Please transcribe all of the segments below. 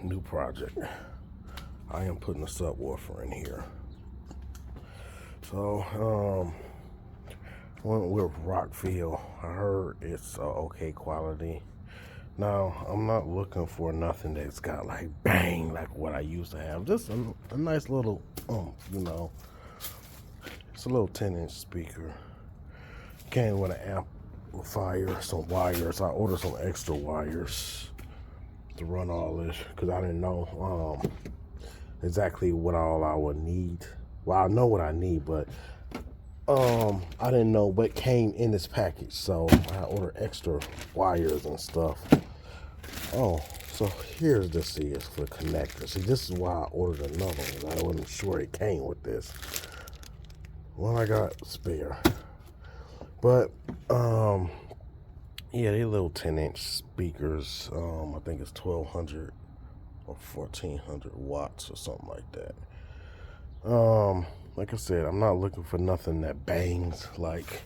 new project. I am putting a subwoofer in here. So, went with Rockville. I heard it's okay quality. Now, I'm not looking for nothing that's got like bang like what I used to have. Just a nice little you know. It's a little 10-inch speaker. Came with an amplifier, some wires. I ordered some extra wires to run all this because I didn't know exactly what all I would need. Well, I know what I need, but I didn't know what came in this package, so I ordered extra wires and stuff. Oh, so here's this is for connector. See, this is why I ordered another one. I wasn't sure it came with this. Well, I got spare, but yeah, they little 10-inch speakers. I think it's 1200 or 1400 watts or something like that. Like I said, I'm not looking for nothing that bangs like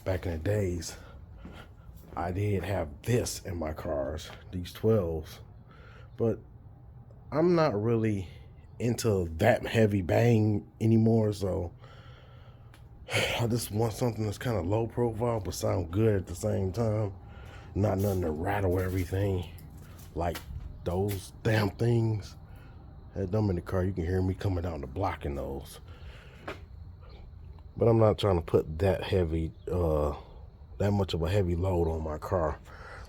back in the days. I did have this in my cars, these 12s, but I'm not really into that heavy bang anymore, so I just want something that's kind of low profile but sound good at the same time. Not nothing to rattle everything like those damn things. Had them in the car, you can hear me coming down the block in those. But I'm not trying to put that heavy, that much of a heavy load on my car.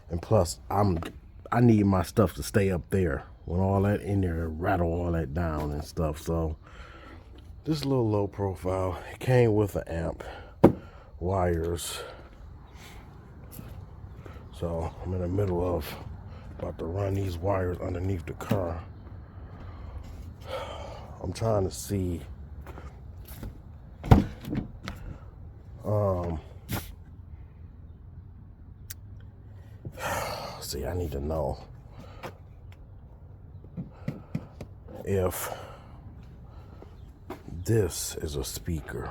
And plus, I need my stuff to stay up there when all that in there, rattle all that down and stuff. So this little low profile, it came with an amp, wires. So I'm in the middle of about to run these wires underneath the car. I'm trying to see see, I need to know if this is a speaker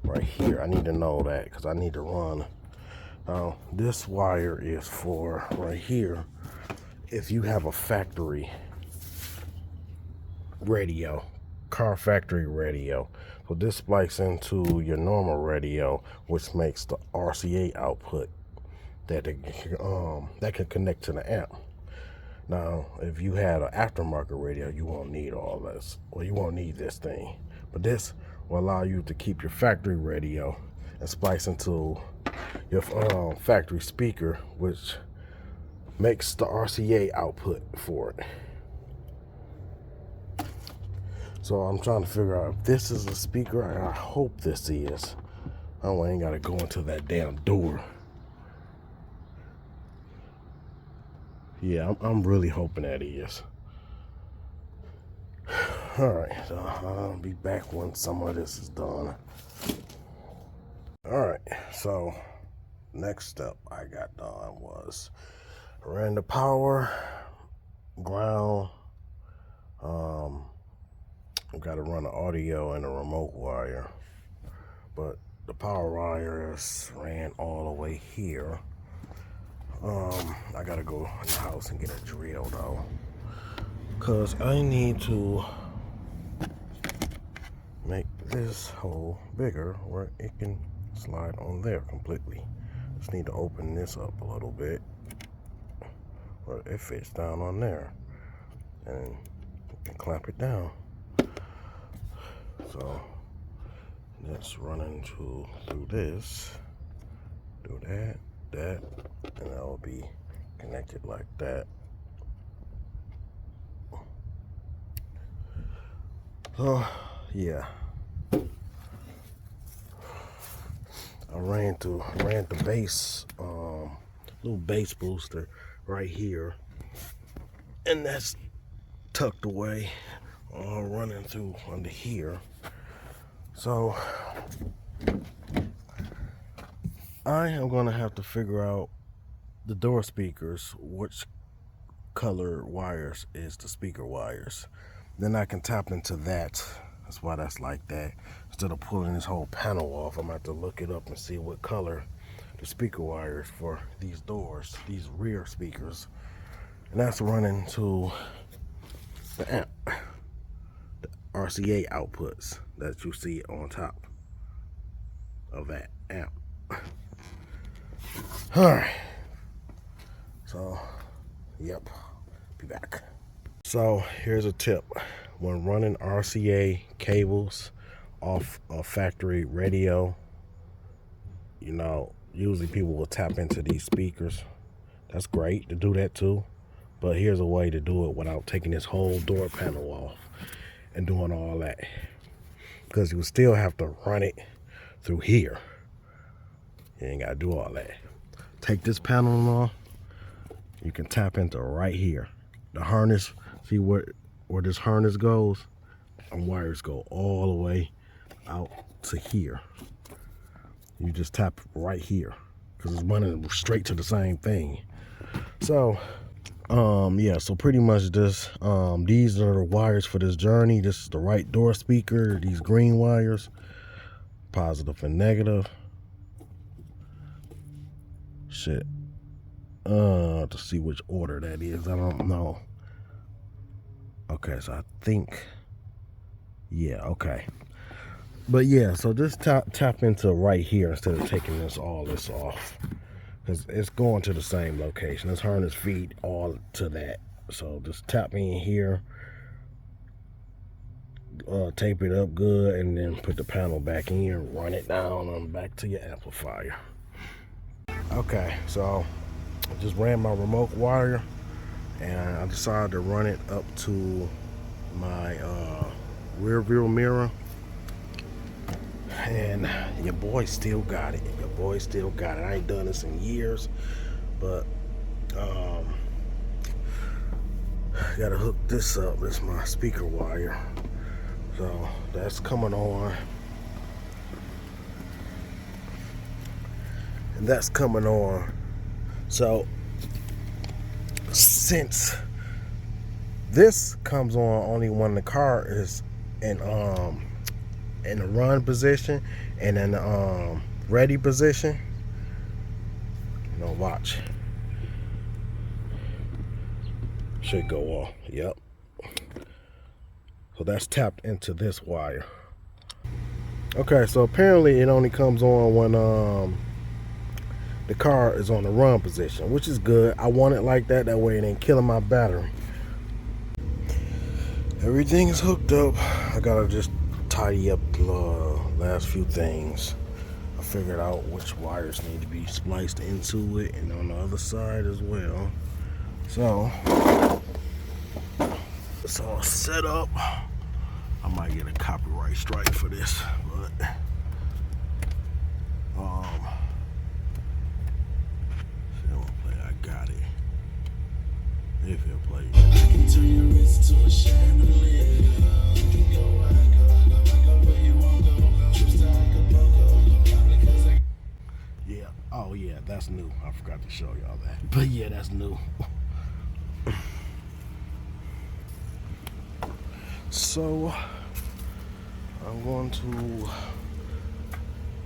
right here. I need to know that because I need to run. Now, this wire is for right here. If you have a factory radio, car factory radio, so this spikes into your normal radio, which makes the RCA output that can connect to the amp. Now, if you had an aftermarket radio, you won't need all this. Well, you won't need this thing, but this will allow you to keep your factory radio and splice into your factory speaker, which makes the RCA output for it. So I'm trying to figure out if this is a speaker. I hope this is. I ain't gotta go into that damn door. Yeah, I'm really hoping that is. Alright, so I'll be back when some of this is done. Alright, so next step I got done was ran the power, ground, I've got to run the audio and the remote wire, but the power wires ran all the way here. I gotta go in the house and get a drill though, because I need to make this hole bigger where it can slide on there completely. Just need to open this up a little bit where it fits down on there, and you can clamp it down. So let's run through this, do that, and that will be connected like that. Oh yeah, I ran the bass, little bass booster right here, and that's tucked away, running through under here. So I am gonna have to figure out the door speakers, which color wires is the speaker wires. Then I can tap into that. That's why that's like that. Instead of pulling this whole panel off, I'm gonna have to look it up and see what color the speaker wires for these doors, these rear speakers. And that's running to the amp, the RCA outputs that you see on top of that amp. Alright, so yep, be back. So here's a tip: when running RCA cables off a factory radio, you know, usually people will tap into these speakers. That's great to do that too, but here's a way to do it without taking this whole door panel off and doing all that, because you will still have to run it through here. You ain't gotta do all that. Take this panel off, you can tap into right here. The harness, see where this harness goes? And wires go all the way out to here. You just tap right here because it's running straight to the same thing. So yeah, so pretty much this these are the wires for this journey. This is the right door speaker, these green wires, positive and negative. Shit, to see which order that is, I don't know. Okay, so I think, yeah, okay. But yeah, so just tap into right here instead of taking all this off, because it's going to the same location. This harness feed all to that. So just tap in here, tape it up good, and then put the panel back in, run it down and back to your amplifier. Okay, so I just ran my remote wire, and I decided to run it up to my rear view mirror, and your boy still got it. Your boy still got it. I ain't done this in years, but gotta hook this up. It's my speaker wire, so that's coming on, and that's coming on. So since this comes on only when the car is in the run position and in the ready position, you know, watch, should go off. Yep. So that's tapped into this wire. Okay, so apparently it only comes on when the car is on the run position, which is good. I want it like that, that way it ain't killing my battery. Everything is hooked up. I gotta just tidy up the last few things. I figured out which wires need to be spliced into it and on the other side as well. So it's all set up. I might get a copyright strike for this, but I got it. If he'll play. Yeah. Oh yeah, that's new. I forgot to show y'all that. But yeah, that's new. So I'm going to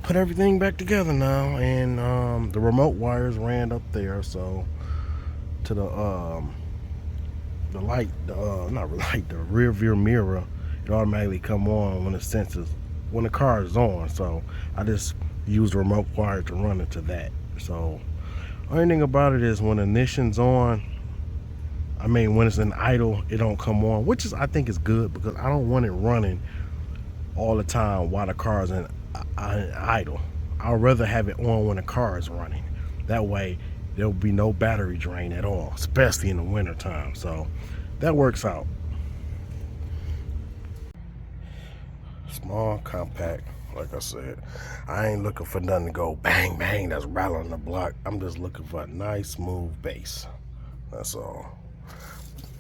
put everything back together now, and the remote wires ran up there, so to the light, not light, the rear view mirror, it automatically come on when it senses when the car is on. So I just use the remote wire to run it to that. So only thing about it is when the ignition's on, I mean when it's in idle, it don't come on, which is, I think is good, because I don't want it running all the time while the car is in idle. I'd rather have it on when the car is running. That way there'll be no battery drain at all, especially in the winter time. So that works out. Small, compact, like I said. I ain't looking for nothing to go bang, bang, that's rattling the block. I'm just looking for a nice, smooth bass. That's all.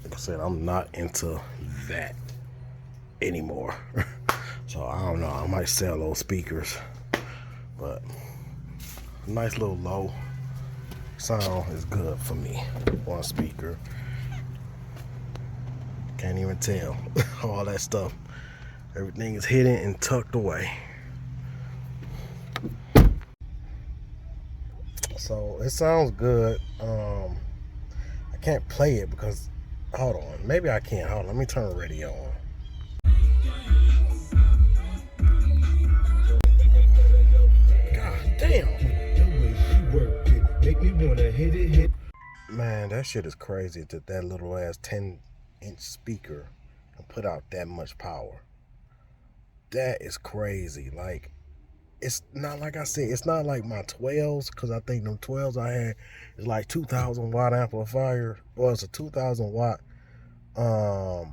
Like I said, I'm not into that anymore. So I don't know, I might sell those speakers, but a nice little low sound is good for me. One speaker, can't even tell. All that stuff, everything is hidden and tucked away. So it sounds good. I can't play it because Hold on. Maybe I can't. Hold on. Let me turn the radio on. God damn. Make me wanna hit. Man, that shit is crazy that little ass 10-inch speaker can put out that much power. That is crazy. Like, it's not like I said, it's not like my 12s, because I think them 12s I had is like 2,000 watt amplifier. Well, it's a 2,000 watt. I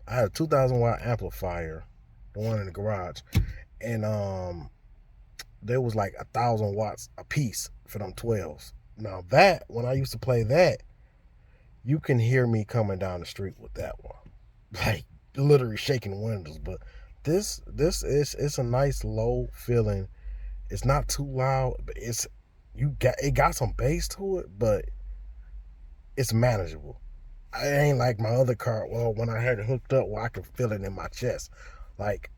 had a 2,000 watt amplifier, the one in the garage, and there was like 1,000 watts a piece for them 12s. Now that, when I used to play that, you can hear me coming down the street with that one, like literally shaking windows. But this is, it's a nice low feeling. It's not too loud, but it got some bass to it, but it's manageable. I ain't like my other car. Well, when I had it hooked up, where I could feel it in my chest. Like,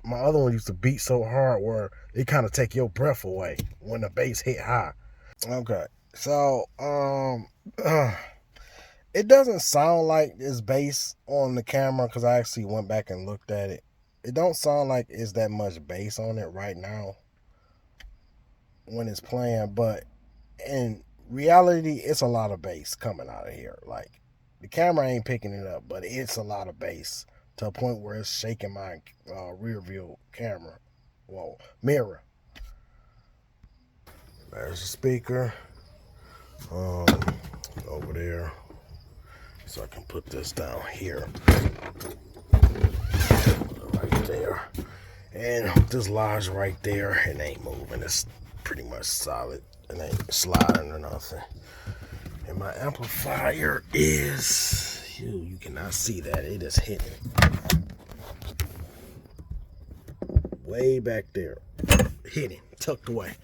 my other one used to beat so hard where it kind of take your breath away when the bass hit high. Okay, so it doesn't sound like it's bass on the camera, because I actually went back and looked at it. It don't sound like it's that much bass on it right now when it's playing, but in reality, it's a lot of bass coming out of here. Like, the camera ain't picking it up, but it's a lot of bass to a point where it's shaking my rear view camera, well, mirror. There's the speaker over there, so I can put this down here, right there, and this lies right there. It ain't moving. It's pretty much solid. It ain't sliding or nothing. And my amplifier is, you cannot see that. It is hidden way back there, hidden, tucked away.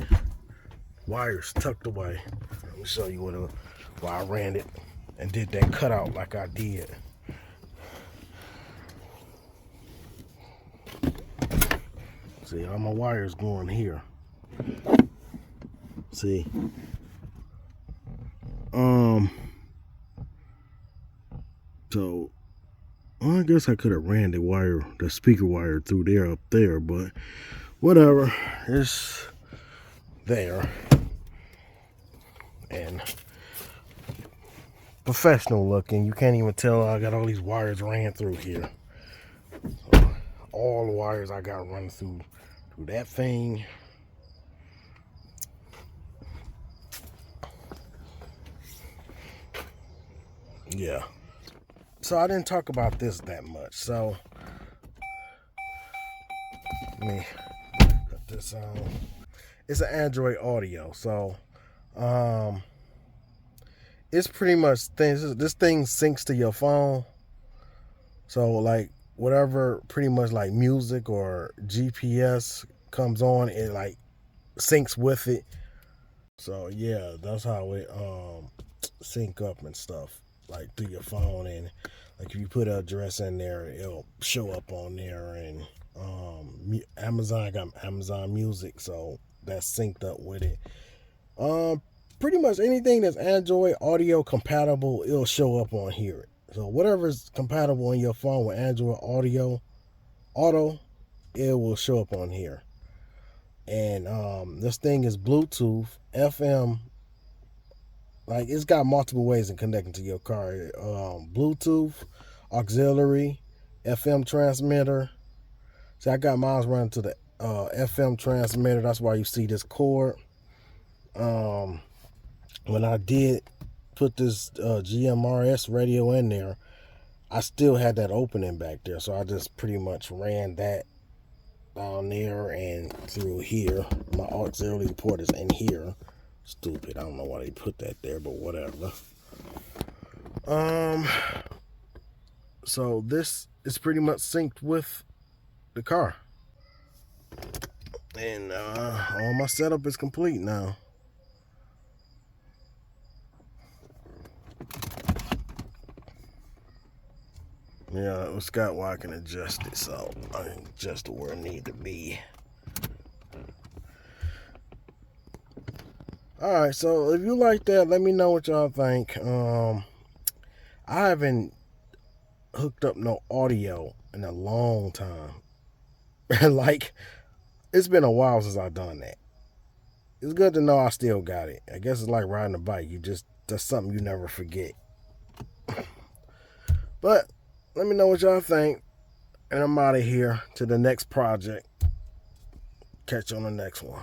Wires tucked away. Let me show you why I ran it and did that cutout like I did. See, all my wires going here. See. So, well, I guess I could have ran the speaker wire through there, up there, but whatever. It's there. And professional looking. You can't even tell I got all these wires ran through here. So, all the wires I got run through that thing. Yeah. So I didn't talk about this that much. So let me cut this on. It's an Android Audio. So it's pretty much this thing syncs to your phone. So like whatever pretty much like music or GPS comes on, it like syncs with it. So yeah, that's how it sync up and stuff, like through your phone. And like if you put an address in there, it'll show up on there. And Amazon, I got Amazon Music, so that's synced up with it. Pretty much anything that's Android Audio compatible, it'll show up on here. So whatever's compatible on your phone with Android Auto, it will show up on here. And this thing is Bluetooth, FM. Like, it's got multiple ways of connecting to your car. Bluetooth, auxiliary, FM transmitter. See, I got mine running to the FM transmitter. That's why you see this cord. When I did put this GMRS radio in there, I still had that opening back there. So I just pretty much ran that down there and through here. My auxiliary port is in here. Stupid. I don't know why they put that there, but whatever. So this is pretty much synced with the car. And all my setup is complete now. Yeah, it was got where I can adjust it, so I can adjust it where it need to be. Alright, so if you like that, let me know what y'all think. I haven't hooked up no audio in a long time. Like, it's been a while since I've done that. It's good to know I still got it. I guess it's like riding a bike. That's something you never forget. But let me know what y'all think. And I'm out of here to the next project. Catch you on the next one.